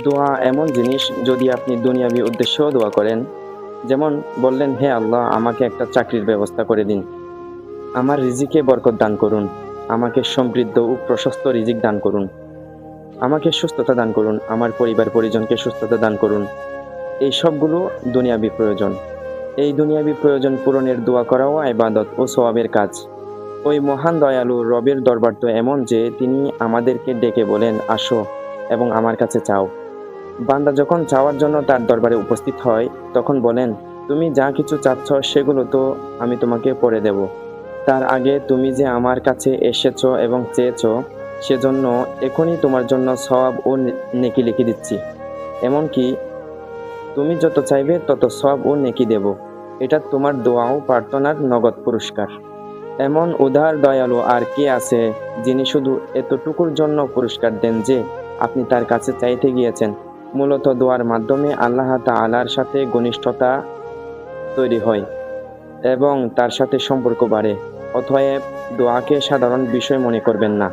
দোয়া এমন জিনিস, যদি আপনি দুনিয়াবি উদ্দেশ্যেও দোয়া করেন, যেমন বললেন, হে আল্লাহ, আমাকে একটা চাকরির ব্যবস্থা করে দিন, আমার রিজিকে বরকত দান করুন, আমাকে সমৃদ্ধ ও প্রশস্ত রিজিক দান করুন, আমাকে সুস্থতা দান করুন, আমার পরিবার পরিজনকে সুস্থতা দান করুন। এই সবগুলো দুনিয়াবি প্রয়োজন। এই দুনিয়াবি প্রয়োজন পূরণের দোয়া করাও ইবাদত ও সওয়াবের কাজ। ওই মহান দয়ালু রবের দরবার তো এমন যে তিনি আমাদেরকে ডেকে বলেন, আসো এবং আমার কাছে চাও। বান্দা যখন চাওয়ার জন্য তার দরবারে উপস্থিত হয়, তখন বলেন, তুমি যা কিছু চাচ্ছ সেগুলো তো আমি তোমাকে পরে দেব। তার আগে তুমি যে আমার কাছে এসেছো এবং চেয়েছো, সেজন্য এখনই তোমার জন্য সওয়াব ও নেকি লিখে দিচ্ছি। এমনকি তুমি যত চাইবে তত সওয়াব ও নেকি দেব। এটা তোমার দোয়া ও প্রার্থনার নগদ পুরস্কার। এমন উদার দয়ালু আর কে আছে, যিনি শুধু এতটুকুর জন্য পুরস্কার দেন যে আপনি তার কাছে চাইতে গিয়েছেন। মূলত দোয়ার মাধ্যমে আল্লাহ তাআলার সাথে ঘনিষ্ঠতা তৈরি হয় এবং তার সাথে সম্পর্ক বাড়ে। অতএব দোয়াকে সাধারণ বিষয় মনে করবেন না।